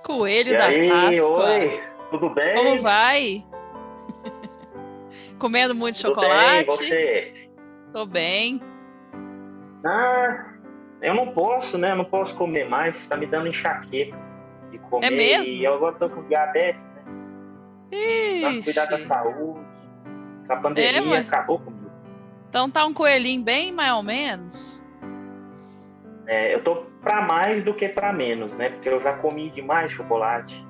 Coelho E da aí, Páscoa. oi, tudo bem? Como vai? Comendo muito Tudo bem, chocolate? você? Tô bem. Ah, eu não posso, né? Eu não posso comer mais, tá me dando enxaqueca de É comer e mesmo? eu agora tô com diabetes, né? Pra cuidar da Ixi. saúde, a É, pandemia mas acabou comigo. então tá um coelhinho bem mais ou menos. É, eu tô pra mais do que pra menos, né? Porque eu já comi demais chocolate.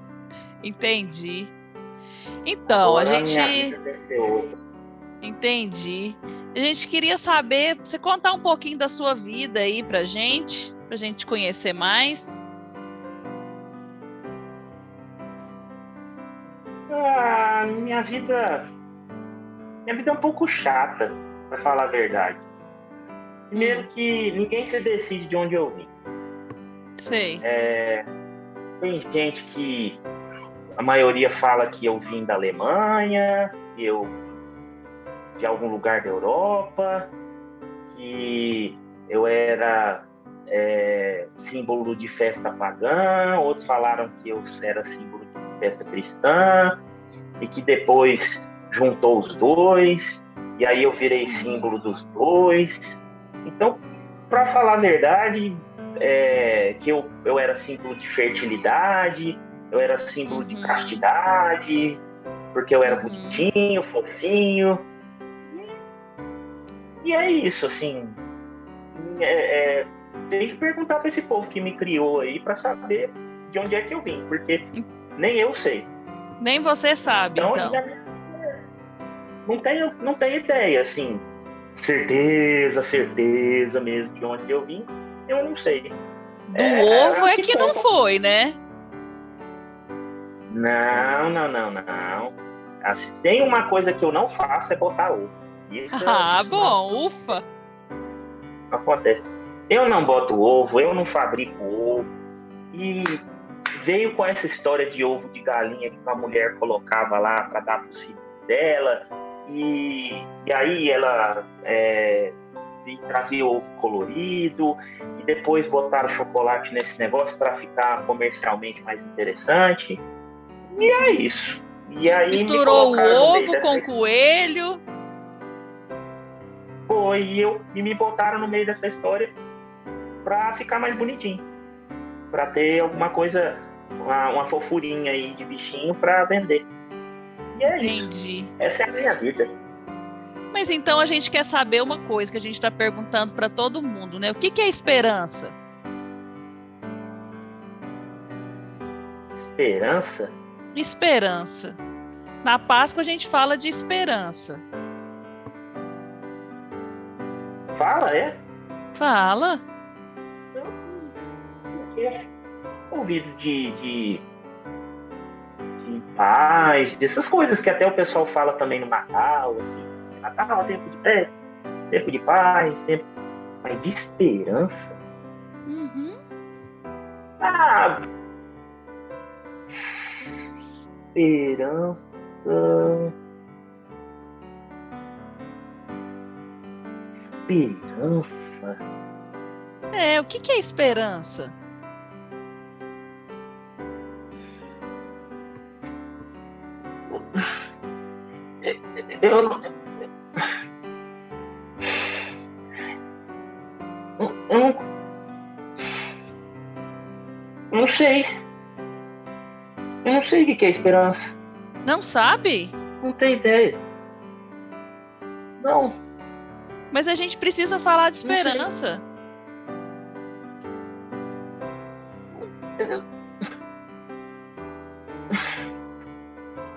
Entendi. Então, a Agora a gente minha vida tem que ser outra. entendi. A gente queria saber, você contar um pouquinho da sua vida aí pra gente conhecer mais. Ah, minha vida é um pouco chata, pra falar a verdade. Primeiro Hum, que ninguém se decide de onde eu vim. sei. Tem gente que a maioria fala que eu vim da Alemanha, que eu vim de algum lugar da Europa, que eu era símbolo de festa pagã, outros falaram que eu era símbolo de festa cristã, e que depois juntou os dois, e aí eu virei símbolo dos dois. Então, para falar a verdade, que eu era símbolo de fertilidade, eu era símbolo de Uhum, castidade, porque eu era uhum. bonitinho, fofinho. E é isso, assim. É, é, tem que perguntar para esse povo que me criou aí para saber de onde é que eu vim, porque nem eu sei. Nem você sabe, Então, então. não tenho ideia, assim, certeza mesmo de onde eu vim, eu não sei. Do É ovo o é que que não contam. foi, né? Não. Assim, tem uma coisa que eu não faço é botar ovo. Isso, Ah, isso não bom, ufa. acontece. Eu não boto ovo, eu não fabrico ovo. E veio com essa história de ovo de galinha que uma mulher colocava lá para dar para os filhos dela. E aí ela trazia ovo colorido. E depois botaram chocolate nesse negócio para ficar comercialmente mais interessante. E é Uhum. isso. E aí me Misturou o colocaram no meio ovo dessa com coelho. foi e me botaram no meio dessa história para ficar mais bonitinho, para ter alguma coisa, uma fofurinha aí de bichinho para vender. E é isso. Entendi. Essa é a minha vida. Mas então a gente quer saber uma coisa que a gente está perguntando para todo mundo, né? O que é esperança? Esperança? Esperança. Na Páscoa a gente fala de esperança. Fala, é? Fala. Eu ouvido de paz, dessas coisas que até o pessoal fala também no Natal, assim. Natal, tempo de festa, tempo de paz, tempo. Mas de esperança? Uhum. Ah, esperança. Esperança. É, o que é esperança? Eu não, eu não sei. Eu não sei o que é esperança. Não sabe? Não tenho ideia. Não, Mas a gente precisa falar de não sei. esperança. Eu,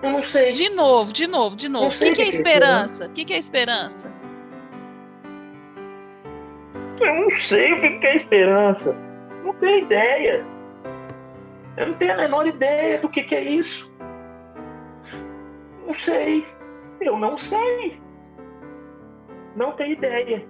eu não sei. De Não novo. O sei o que é que é esperança. esperança? O que é esperança? Eu não sei o que é esperança. Não tenho ideia. Eu não tenho a menor ideia do que é isso. Não sei. Eu não sei. Não tenho ideia.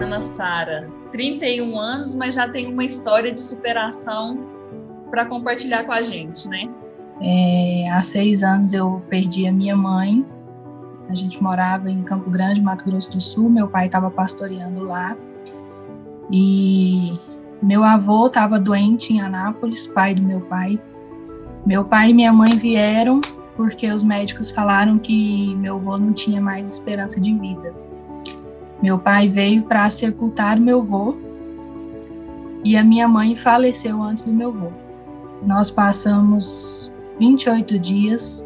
Ana Sara, 31 anos, mas já tem uma história de superação para compartilhar com a gente, né? Há 6 anos eu perdi a minha mãe A gente morava em Campo Grande, Mato Grosso do Sul. Meu pai estava pastoreando lá. E meu avô estava doente em Anápolis, pai do meu pai. Meu pai e minha mãe vieram porque os médicos falaram que meu avô não tinha mais esperança de vida. Meu pai veio para sepultar meu avô e a minha mãe faleceu antes do meu avô. Nós passamos 29 dias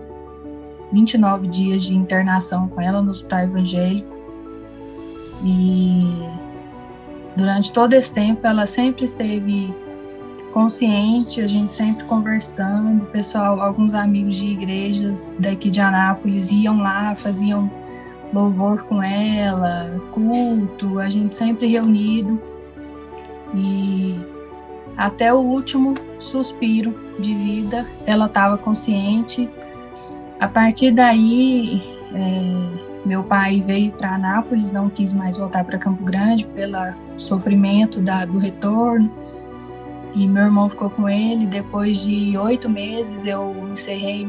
de internação com ela no hospital evangélico. E durante todo esse tempo ela sempre esteve consciente, a gente sempre conversando. Pessoal, alguns amigos de igrejas daqui de Anápolis iam lá, faziam louvor com ela, culto, a gente sempre reunido. E até o último suspiro de vida, ela estava consciente. A partir daí, meu pai veio para Anápolis, não quis mais voltar para Campo Grande pelo sofrimento do retorno. E meu irmão ficou com ele. Depois de 8 meses, eu encerrei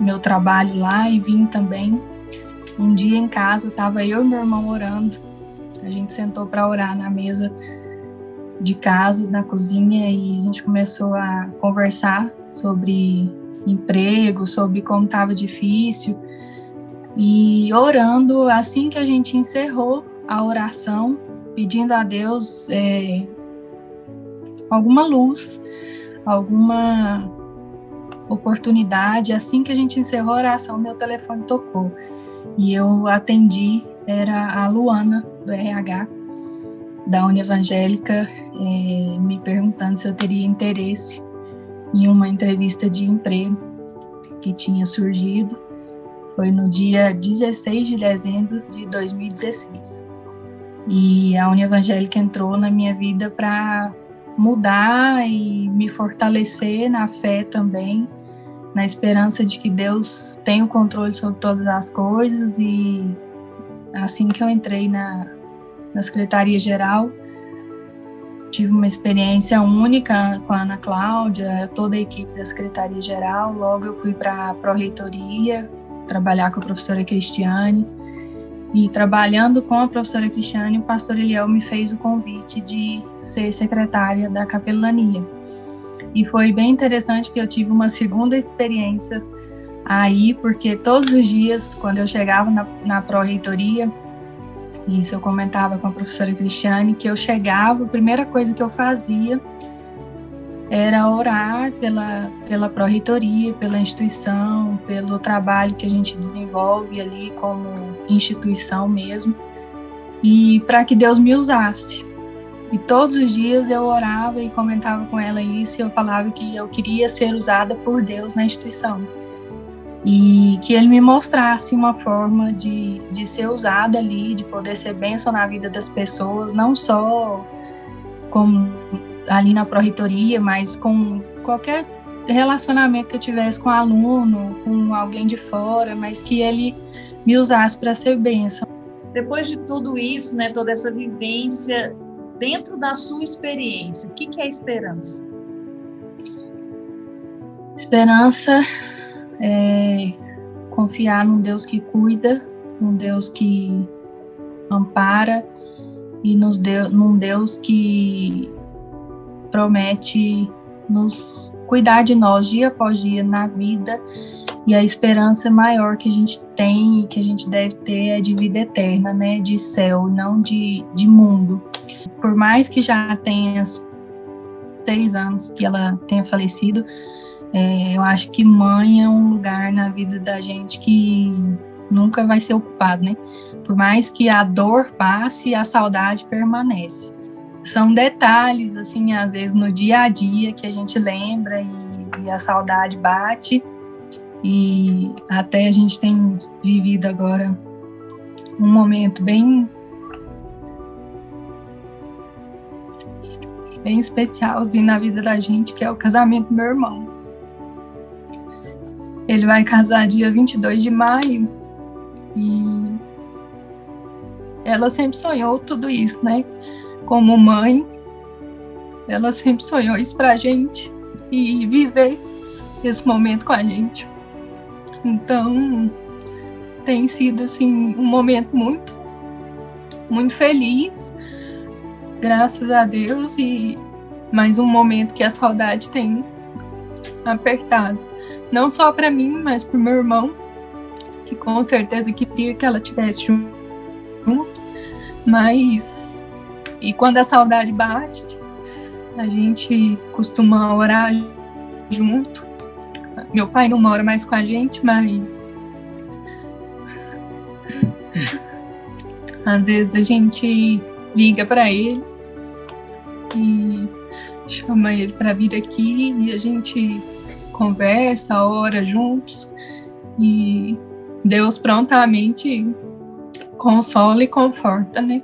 meu trabalho lá e vim também. Um dia em casa, estava eu e meu irmão orando. A gente sentou para orar na mesa de casa, na cozinha, e a gente começou a conversar sobre emprego, sobre como estava difícil. E orando, assim que a gente encerrou a oração, pedindo a Deus alguma luz, alguma oportunidade. Assim que a gente encerrou a oração, meu telefone tocou e eu atendi. Era a Luana, do RH da União Evangélica, me perguntando se eu teria interesse em uma entrevista de emprego que tinha surgido. Foi no dia 16 de dezembro de 2016. E a União Evangélica entrou na minha vida para mudar e me fortalecer na fé também, na esperança de que Deus tem o controle sobre todas as coisas. E assim que eu entrei na Secretaria-Geral, tive uma experiência única com a Ana Cláudia, toda a equipe da Secretaria-Geral. Logo eu fui para a Pró-Reitoria, trabalhar com a professora Cristiane. E trabalhando com a professora Cristiane, o pastor Eliel me fez o convite de ser secretária da capelania. E foi bem interessante que eu tive uma segunda experiência aí, porque todos os dias, quando eu chegava na Pró-Reitoria, isso eu comentava com a professora Cristiane, que eu chegava, a primeira coisa que eu fazia era orar pela Pró-Reitoria, pela instituição, pelo trabalho que a gente desenvolve ali como instituição mesmo, e para que Deus me usasse. E todos os dias eu orava e comentava com ela isso, e eu falava que eu queria ser usada por Deus na instituição. E que Ele me mostrasse uma forma de ser usada ali, de poder ser bênção na vida das pessoas, não só como ali na Pró-Reitoria, mas com qualquer relacionamento que eu tivesse com aluno, com alguém de fora, mas que Ele me usasse para ser bênção. Depois de tudo isso, né, toda essa vivência, dentro da sua experiência, o que é esperança? Esperança é confiar num Deus que cuida, num Deus que ampara e num Deus que promete nos cuidar de nós dia após dia na vida. E a esperança maior que a gente tem e que a gente deve ter é de vida eterna, né? De céu, não de mundo. Por mais que já tenha 6 anos que ela tenha falecido, eu acho que mãe é um lugar na vida da gente que nunca vai ser ocupado, né? Por mais que a dor passe, a saudade permanece. São detalhes, assim, às vezes no dia a dia que a gente lembra e a saudade bate. E até a gente tem vivido agora um momento bem especialzinho na vida da gente, que é o casamento do meu irmão. Ele vai casar dia 22 de maio e ela sempre sonhou tudo isso, né? Como mãe, ela sempre sonhou isso pra gente e viver esse momento com a gente. Então, tem sido assim um momento muito, muito feliz, graças a Deus, e mais um momento que a saudade tem apertado, não só para mim, mas para o meu irmão, que com certeza queria que ela tivesse junto, mas e quando a saudade bate, a gente costuma orar junto. Meu pai não mora mais com a gente, mas às vezes a gente liga para ele e chama ele para vir aqui e a gente conversa, ora juntos, e Deus prontamente consola e conforta, né?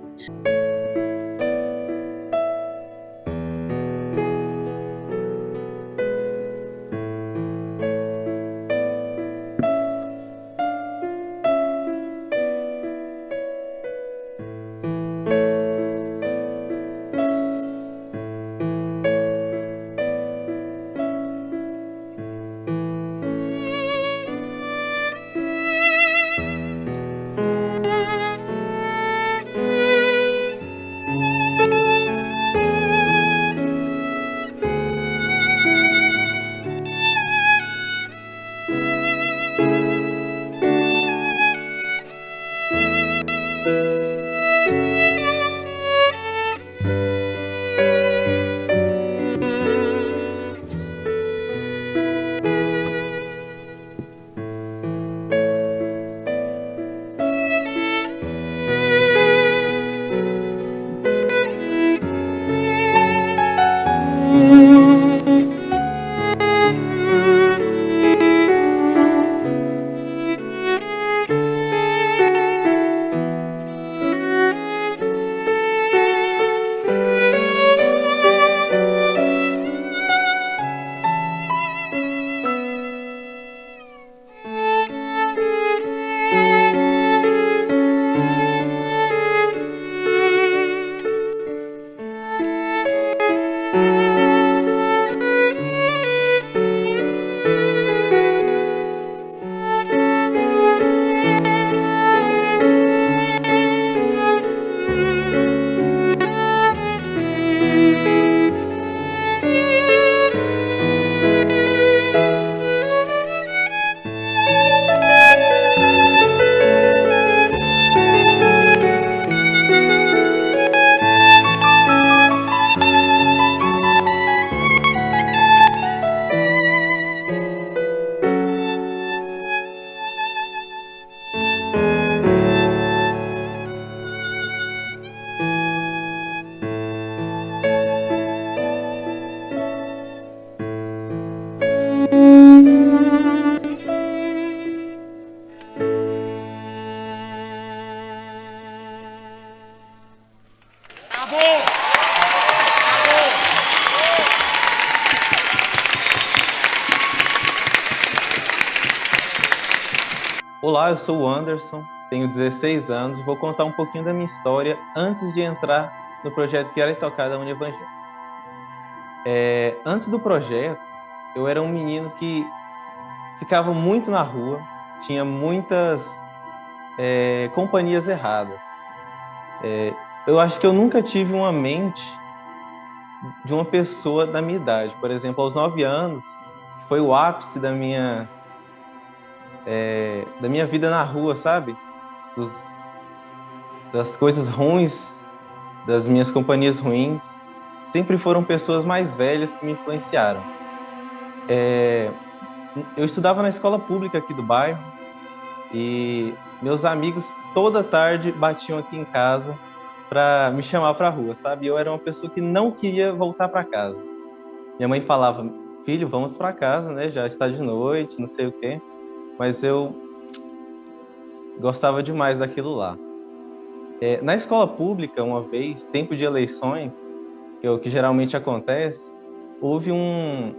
Olá, eu sou o Anderson, tenho 16 anos e vou contar um pouquinho da minha história antes de entrar no projeto Quero Tocar da Unievangélica. Antes do projeto, eu era um menino que ficava muito na rua, tinha muitas companhias erradas. Eu acho que eu nunca tive uma mente de uma pessoa da minha idade. Por exemplo, aos 9 anos, foi o ápice da minha vida na rua, sabe? Das coisas ruins, das minhas companhias ruins. Sempre foram pessoas mais velhas que me influenciaram. Eu estudava na escola pública aqui do bairro e meus amigos toda tarde batiam aqui em casa para me chamar para a rua, sabe? Eu era uma pessoa que não queria voltar para casa. Minha mãe falava: filho, vamos para casa, né? Já está de noite, não sei o quê. Mas eu gostava demais daquilo lá. Na escola pública, uma vez, tempo de eleições, que é o que geralmente acontece, houve um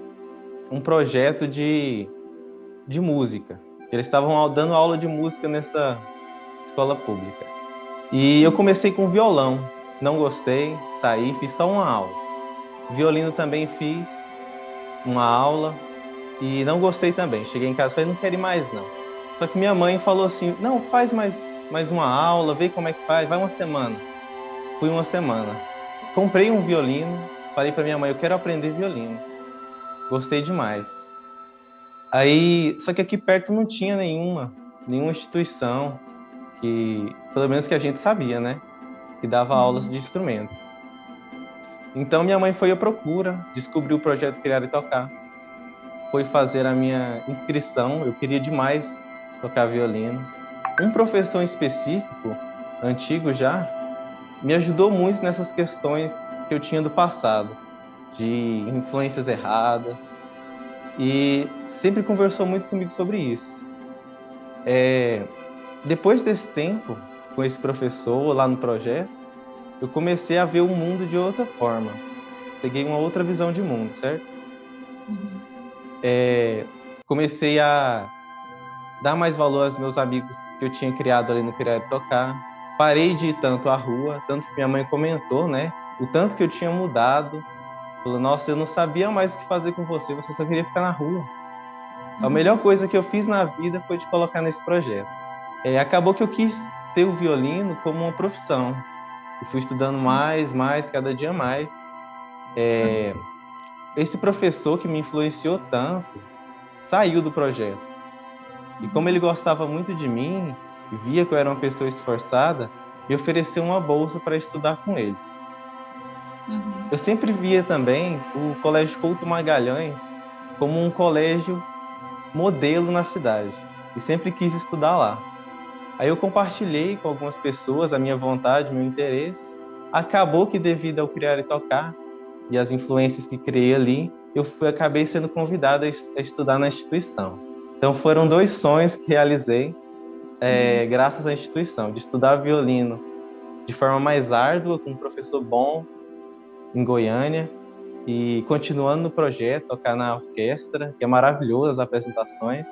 projeto de música. Eles estavam dando aula de música nessa escola pública. E eu comecei com violão. Não gostei, saí, fiz só uma aula. Violino também fiz uma aula e não gostei também. Cheguei em casa e falei: não quero ir mais não. Só que minha mãe falou assim, não, faz mais uma aula, vê como é que faz, vai uma semana. Fui uma semana. Comprei um violino, falei para minha mãe, eu quero aprender violino. Gostei demais. Aí, só que aqui perto não tinha nenhuma instituição que, pelo menos que a gente sabia, né, que dava aulas de instrumento. Então minha mãe foi à procura, descobriu o projeto Criar e Tocar, foi fazer a minha inscrição, eu queria demais tocar violino. Um professor em específico, antigo já, me ajudou muito nessas questões que eu tinha do passado, de influências erradas, e sempre conversou muito comigo sobre isso. Depois desse tempo, com esse professor lá no projeto, eu comecei a ver o mundo de outra forma. Peguei uma outra visão de mundo, certo? Comecei a dar mais valor aos meus amigos que eu tinha criado ali no Criar e Tocar. Parei de ir tanto à rua, tanto que minha mãe comentou, né? O tanto que eu tinha mudado. Falou, nossa, eu não sabia mais o que fazer com você, você só queria ficar na rua. A melhor coisa que eu fiz na vida foi te colocar nesse projeto. Acabou que eu quis ter o violino como uma profissão. Eu fui estudando mais, cada dia mais. Esse professor que me influenciou tanto saiu do projeto. E como ele gostava muito de mim, via que eu era uma pessoa esforçada, me ofereceu uma bolsa para estudar com ele. Eu sempre via também o Colégio Couto Magalhães como um colégio modelo na cidade. E sempre quis estudar lá. Aí eu compartilhei com algumas pessoas a minha vontade, meu interesse. Acabou que devido ao Criar e Tocar e as influências que criei ali, acabei sendo convidado a estudar na instituição. Então foram 2 sonhos que realizei graças à instituição, de estudar violino de forma mais árdua, com um professor bom em Goiânia, e continuando no projeto, tocar na orquestra, que é maravilhoso as apresentações.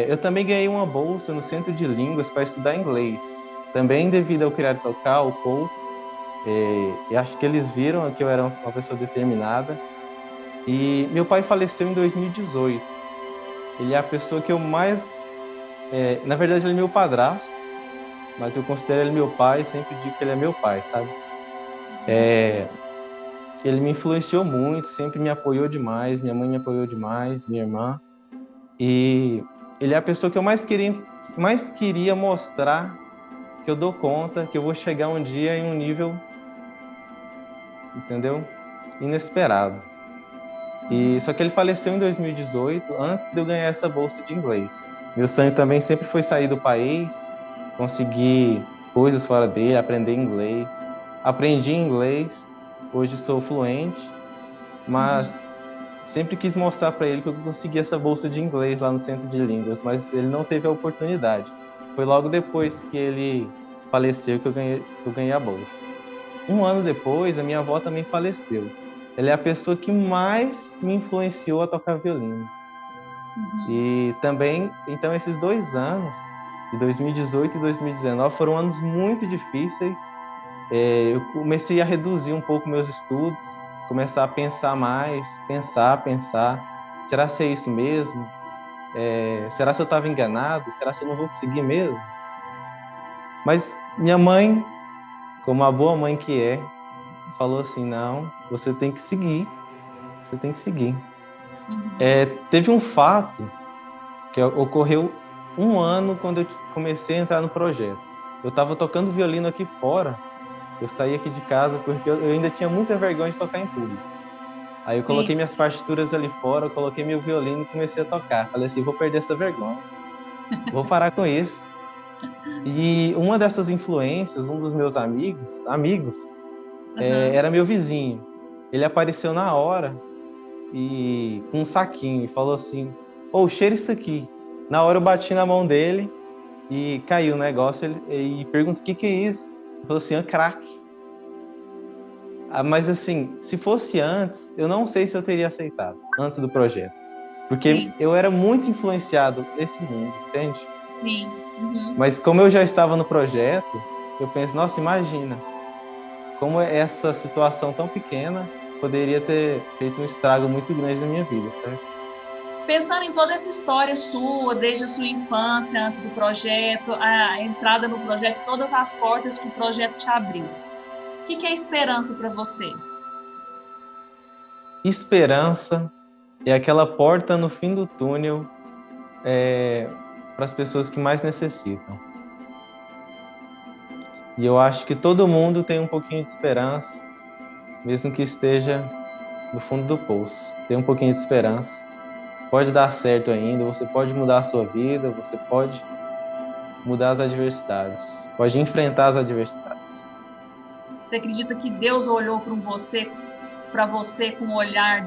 Eu também ganhei uma bolsa no Centro de Línguas para estudar inglês, também devido ao Criar e Tocar, o Couto. Eu acho que eles viram que eu era uma pessoa determinada. E meu pai faleceu em 2018. Ele é a pessoa que eu mais... na verdade, ele é meu padrasto, mas eu considero ele meu pai, sempre digo que ele é meu pai, sabe? Ele me influenciou muito, sempre me apoiou demais, minha mãe me apoiou demais, minha irmã. E ele é a pessoa que eu mais queria mostrar que eu dou conta, que eu vou chegar um dia em um nível, entendeu? Inesperado. Só que ele faleceu em 2018, antes de eu ganhar essa bolsa de inglês. Meu sonho também sempre foi sair do país, conseguir coisas fora dele, aprender inglês. Aprendi inglês, hoje sou fluente, mas sempre quis mostrar para ele que eu consegui essa bolsa de inglês lá no Centro de Línguas, mas ele não teve a oportunidade. Foi logo depois que ele faleceu que eu ganhei a bolsa. 1 ano depois, a minha avó também faleceu. Ela é a pessoa que mais me influenciou a tocar violino. E também, então, esses 2 anos, de 2018 e 2019, foram anos muito difíceis. Eu comecei a reduzir um pouco meus estudos, começar a pensar mais, pensar. Será que é isso mesmo? Será que eu estava enganado? Será que eu não vou conseguir mesmo? Mas minha mãe, como a boa mãe que é, falou assim, não, você tem que seguir. Teve um fato que ocorreu 1 ano quando eu comecei a entrar no projeto. Eu estava tocando violino aqui fora, eu saí aqui de casa porque eu ainda tinha muita vergonha de tocar em público. Aí eu coloquei minhas partituras ali fora, eu coloquei meu violino e comecei a tocar. Falei assim, vou perder essa vergonha, vou parar com isso. E uma dessas influências, um dos meus amigos, era meu vizinho. Ele apareceu na hora e com um saquinho e falou assim, cheira isso aqui. Na hora eu bati na mão dele e caiu o negócio e perguntou, o que é isso? Ele falou assim, crack. Mas assim, se fosse antes, eu não sei se eu teria aceitado, antes do projeto. Porque eu era muito influenciado nesse mundo, entende? Sim. Mas como eu já estava no projeto, eu penso, nossa, imagina, como essa situação tão pequena poderia ter feito um estrago muito grande na minha vida, certo? Pensando em toda essa história sua, desde a sua infância, antes do projeto, a entrada no projeto, todas as portas que o projeto te abriu, o que é esperança para você? Esperança é aquela porta no fim do túnel para as pessoas que mais necessitam. E eu acho que todo mundo tem um pouquinho de esperança, mesmo que esteja no fundo do poço. Tem um pouquinho de esperança. Pode dar certo ainda, você pode mudar a sua vida, você pode mudar as adversidades, pode enfrentar as adversidades. Você acredita que Deus olhou para você com um olhar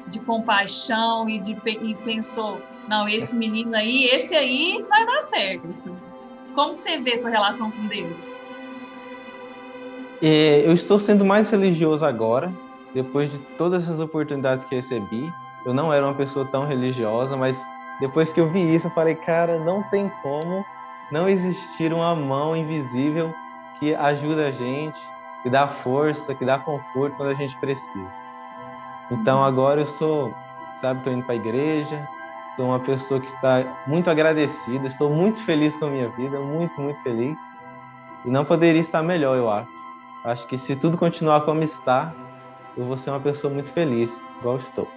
de compaixão e pensou, não, esse menino aí, esse aí vai dar certo? Como que você vê sua relação com Deus? Eu estou sendo mais religioso agora, depois de todas essas oportunidades que recebi. Eu não era uma pessoa tão religiosa, mas depois que eu vi isso, eu falei, cara, não tem como não existir uma mão invisível que ajuda a gente, que dá força, que dá conforto quando a gente precisa. Então agora eu estou indo para a igreja, sou uma pessoa que está muito agradecida, estou muito feliz com a minha vida, muito, muito feliz. E não poderia estar melhor, eu acho. Acho que se tudo continuar como está, eu vou ser uma pessoa muito feliz, igual estou.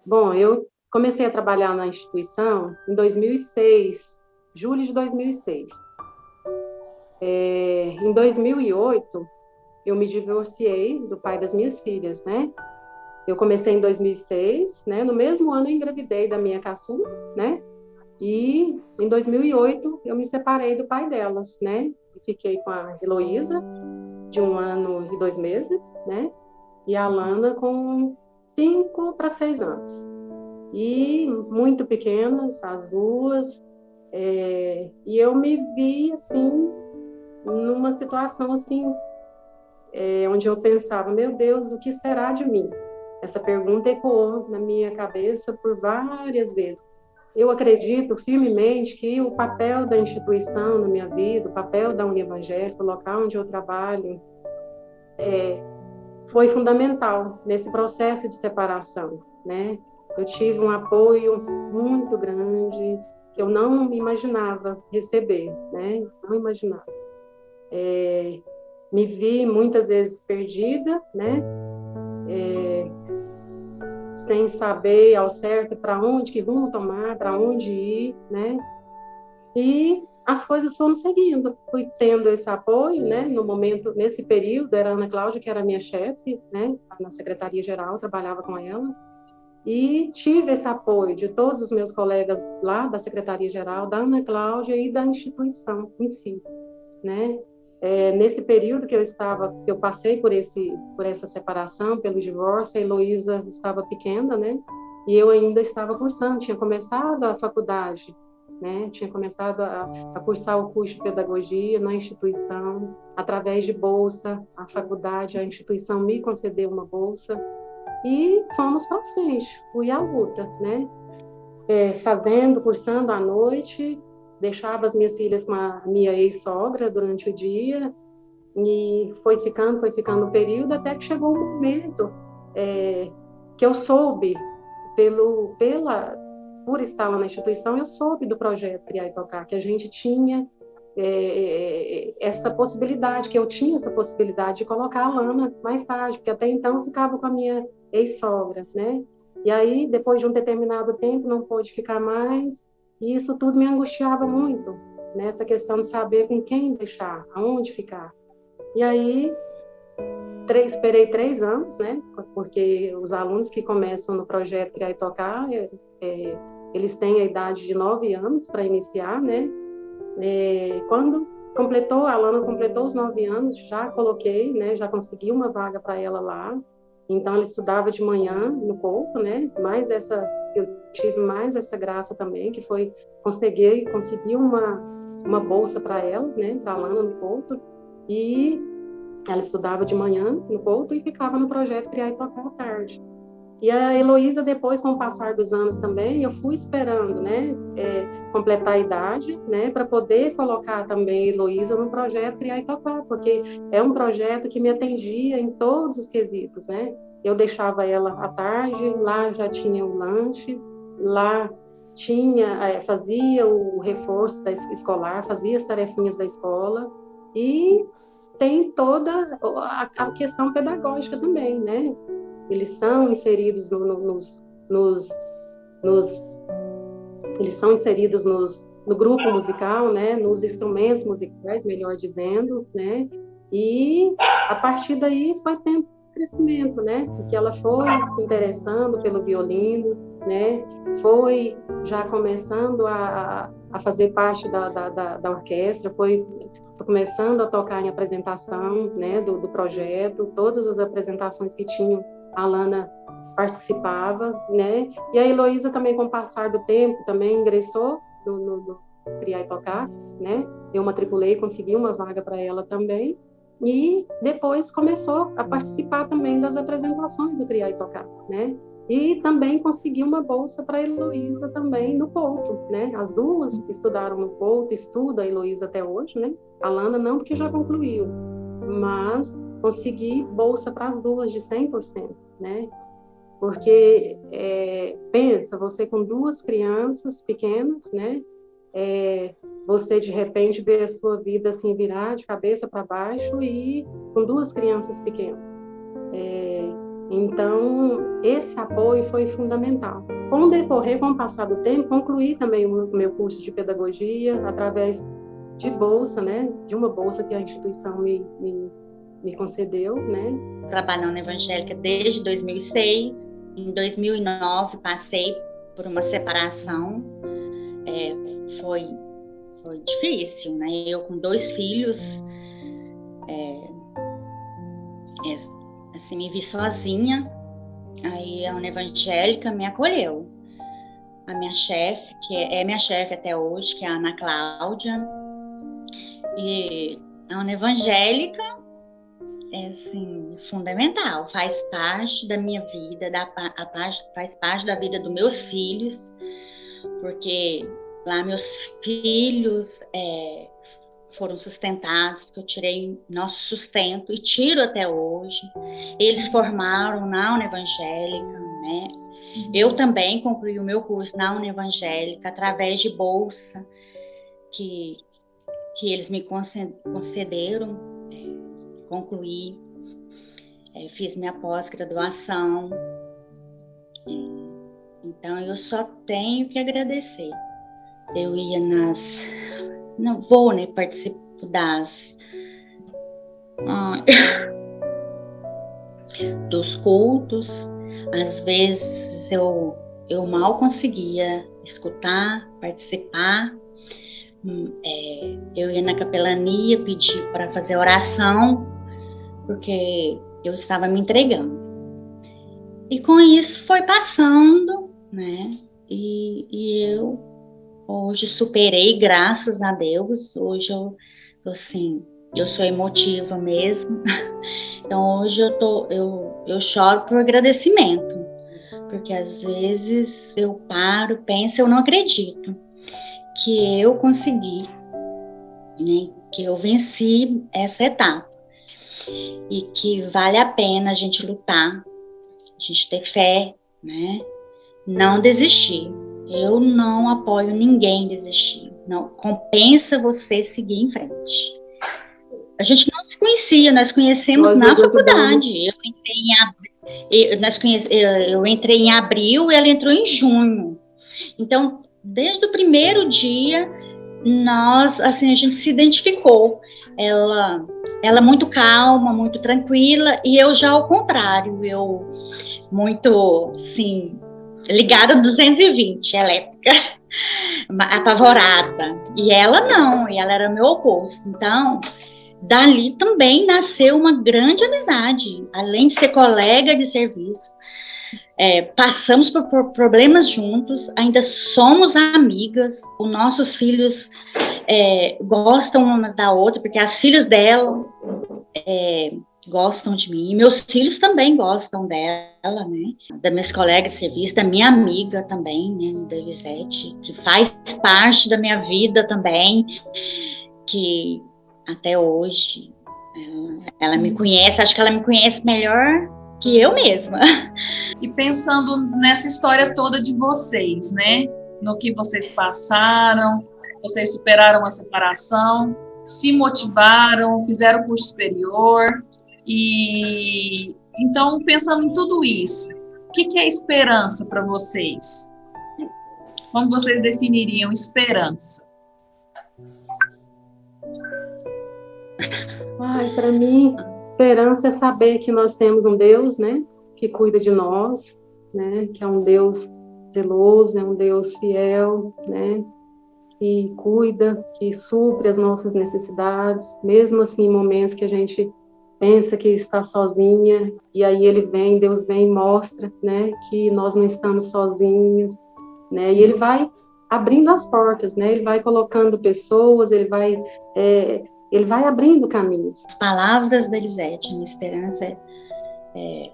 Bom, eu comecei a trabalhar na instituição em 2006, julho de 2006. Em 2008, eu me divorciei do pai das minhas filhas, né? Eu comecei em 2006, né? No mesmo ano eu engravidei da minha caçula, né? E em 2008 eu me separei do pai delas, né? E fiquei com a Heloísa, de 1 ano e 2 meses, né? E a Alana com 5 para 6 anos. E muito pequenas, as duas. E eu me vi, assim, numa situação, assim, onde eu pensava, meu Deus, o que será de mim? Essa pergunta ecoou na minha cabeça por várias vezes. Eu acredito firmemente que o papel da instituição na minha vida, o papel da União Evangélica, o local onde eu trabalho, foi fundamental nesse processo de separação, né? Eu tive um apoio muito grande que eu não imaginava receber, né? Não imaginava. Me vi muitas vezes perdida, né? Sem saber ao certo para onde, que rumo tomar, para onde ir, né? E as coisas foram seguindo. Fui tendo esse apoio, né? No momento, nesse período, era a Ana Cláudia, que era minha chefe, né? Na Secretaria-Geral, trabalhava com ela. e tive esse apoio de todos os meus colegas lá da Secretaria-Geral, da Ana Cláudia e da instituição em si, né? Nesse período que eu passei por essa separação, pelo divórcio, a Heloísa estava pequena, né? E eu ainda estava cursando, tinha começado a faculdade, né? Tinha começado a cursar o curso de pedagogia na instituição, através de bolsa, a faculdade, a instituição me concedeu uma bolsa e fomos para frente, fui à luta, né? Cursando à noite, deixava as minhas filhas com a minha ex-sogra durante o dia, e foi ficando o período, até que chegou um momento que eu soube, por estar lá na instituição, eu soube do projeto Criar e Tocar, que a gente tinha essa possibilidade, que eu tinha essa possibilidade de colocar a Lana mais tarde, porque até então eu ficava com a minha ex-sogra, né? E aí, depois de um determinado tempo, não pôde ficar mais, e isso tudo me angustiava muito, né? Essa questão de saber com quem deixar, aonde ficar. E aí, esperei 3 anos, né? Porque os alunos que começam no projeto Criar e Tocar, eles têm a idade de 9 anos para iniciar, né? Quando a Lana completou os 9 anos, já coloquei, né? Já consegui uma vaga para ela lá. Então, ela estudava de manhã no Couto, né? Eu tive mais essa graça também, que foi conseguir uma bolsa para ela, né? Para a Lana no Couto. E ela estudava de manhã no Couto e ficava no projeto Criar e Tocar à tarde. E a Heloísa, depois, com o passar dos anos também, eu fui esperando, né? Completar a idade, né? Para poder colocar também a Heloísa no projeto Criar e Tocar, porque é um projeto que me atendia em todos os quesitos, né? Eu deixava ela à tarde, lá já tinha o lanche, lá fazia o reforço escolar, fazia as tarefinhas da escola, e tem toda a questão pedagógica também, né? Eles são inseridos no grupo musical, né? Nos instrumentos musicais, melhor dizendo, né? E a partir daí foi tempo de crescimento, né? Porque ela foi se interessando pelo violino, né? Foi já começando a fazer parte da orquestra, foi começando a tocar em apresentação, né? Do projeto, todas as apresentações que tinham, a Lana participava, né? E a Heloísa também, com o passar do tempo, também ingressou no Criar e Tocar, né? Eu matriculei, consegui uma vaga para ela também, e depois começou a participar também das apresentações do Criar e Tocar, né? E também consegui uma bolsa para a Heloísa também no Couto, né? As duas estudaram no Couto, estuda a Heloísa até hoje, né? A Lana não, porque já concluiu, mas consegui bolsa para as duas de 100%, né? Porque, pensa, você com 2 crianças pequenas, né? Você, de repente, vê a sua vida assim virar de cabeça para baixo, e com 2 crianças pequenas. Então, esse apoio foi fundamental. Com o passar do tempo, concluí também o meu curso de pedagogia através de bolsa, né? De uma bolsa que a instituição me concedeu, né? Trabalhando na evangélica desde 2006. Em 2009 passei por uma separação. Foi difícil, né? Eu com 2 filhos, assim, me vi sozinha. Aí a Uni Evangélica me acolheu. A minha chefe, que é minha chefe até hoje, que é a Ana Cláudia. E a Uni Evangélica é, assim, fundamental, faz parte da minha vida, faz parte da vida dos meus filhos, porque lá meus filhos foram sustentados, porque eu tirei nosso sustento e tiro até hoje. Eles formaram na Uni Evangélica, né? Eu também concluí o meu curso na Uni Evangélica através de bolsa que eles me concederam. Concluí, fiz minha pós-graduação. Então eu só tenho que agradecer. Eu ia participo dos cultos, às vezes mas eu mal conseguia escutar, participar. Eu ia na capelania pedir para fazer oração, porque eu estava me entregando. E com isso foi passando, né? E eu hoje superei, graças a Deus. Hoje eu sou emotiva mesmo. Então hoje eu choro por agradecimento, porque às vezes eu paro, penso, eu não acredito que eu consegui, né? Que eu venci essa etapa e que vale a pena a gente lutar, a gente ter fé, né? Não desistir. Eu não apoio ninguém desistir. Não compensa você seguir em frente. A gente não se conhecia, nós conhecemos na faculdade. Eu entrei em abril e ela entrou em junho. Então, desde o primeiro dia, a gente se identificou. Ela muito calma, muito tranquila, e eu já ao contrário, eu muito, assim, ligada 220, elétrica, apavorada. E ela não, e ela era meu oposto. Então, dali também nasceu uma grande amizade, além de ser colega de serviço. Passamos por problemas juntos, ainda somos amigas. Os nossos filhos gostam uma da outra, porque as filhas dela gostam de mim, e meus filhos também gostam dela, né? Das minhas colegas de serviço, da minha amiga também, né? Da Elisete, que faz parte da minha vida também, que até hoje ela me conhece, acho que ela me conhece melhor que eu mesma. E pensando nessa história toda de vocês, né? No que vocês passaram, vocês superaram a separação, se motivaram, fizeram curso superior. E então, pensando em tudo isso, o que é esperança para vocês? Como vocês definiriam esperança? Para mim, esperança é saber que nós temos um Deus, né, que cuida de nós, né, que é um Deus zeloso, é um Deus fiel, né, que cuida, que supre as nossas necessidades, mesmo assim em momentos que a gente pensa que está sozinha, e aí Deus vem e mostra, né, que nós não estamos sozinhos, né, e Ele vai abrindo as portas, né, Ele vai colocando pessoas, Ele vai abrindo caminhos. As palavras da Elisete, a minha esperança é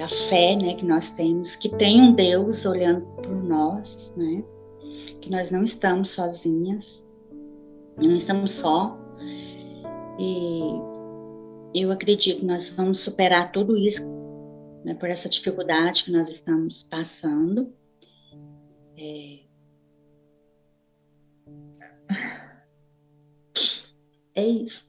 a fé, né, que nós temos, que tem um Deus olhando por nós, né, que nós não estamos sozinhas, não estamos só, e eu acredito que nós vamos superar tudo isso, né, por essa dificuldade que nós estamos passando. É isso.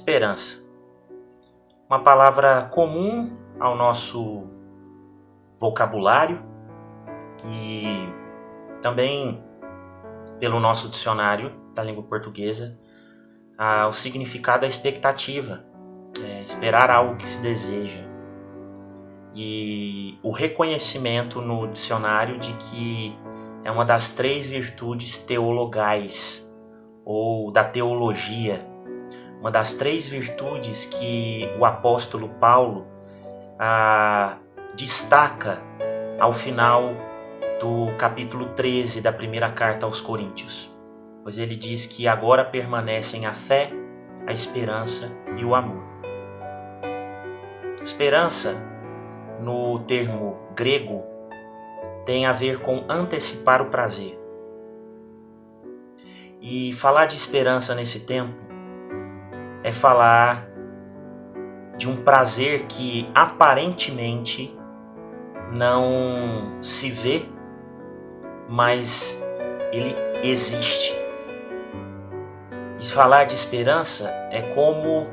Esperança. Uma palavra comum ao nosso vocabulário e também pelo nosso dicionário da língua portuguesa. O significado é expectativa, esperar algo que se deseja. E o reconhecimento no dicionário de que é uma das 3 virtudes teologais, ou da teologia, uma das 3 virtudes que o apóstolo Paulo destaca ao final do capítulo 13 da primeira carta aos Coríntios. Pois ele diz que agora permanecem a fé, a esperança e o amor. Esperança, no termo grego, tem a ver com antecipar o prazer. E falar de esperança nesse tempo é falar de um prazer que aparentemente não se vê, mas ele existe. E falar de esperança é como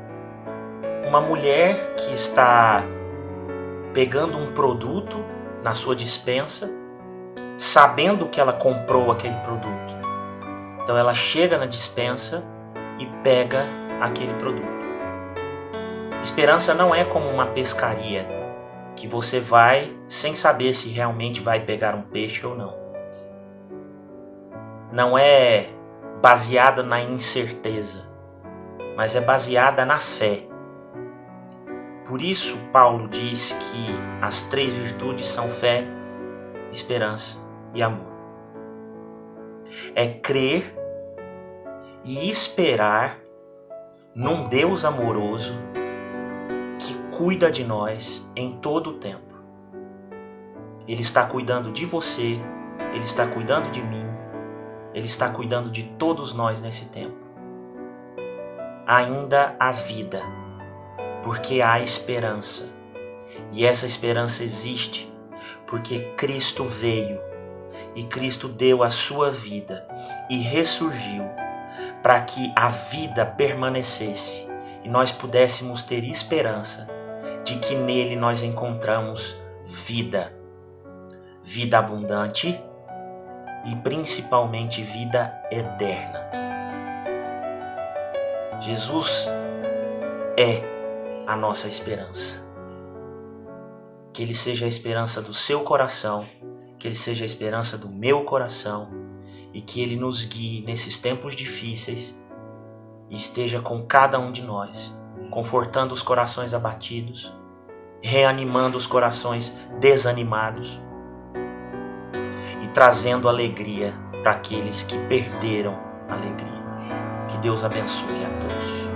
uma mulher que está pegando um produto na sua despensa, sabendo que ela comprou aquele produto. Então ela chega na despensa e pega aquele produto. Esperança não é como uma pescaria, que você vai sem saber se realmente vai pegar um peixe ou não. Não é baseada na incerteza, mas é baseada na fé. Por isso, Paulo diz que as 3 virtudes são fé, esperança e amor. É crer e esperar num Deus amoroso que cuida de nós em todo o tempo. Ele está cuidando de você, Ele está cuidando de mim, Ele está cuidando de todos nós nesse tempo. Ainda há vida, porque há esperança. E essa esperança existe porque Cristo veio e Cristo deu a sua vida e ressurgiu para que a vida permanecesse e nós pudéssemos ter esperança de que nele nós encontramos vida, vida abundante e principalmente vida eterna. Jesus é a nossa esperança. Que Ele seja a esperança do seu coração, que Ele seja a esperança do meu coração e que Ele nos guie nesses tempos difíceis e esteja com cada um de nós, confortando os corações abatidos, reanimando os corações desanimados e trazendo alegria para aqueles que perderam a alegria. Que Deus abençoe a todos.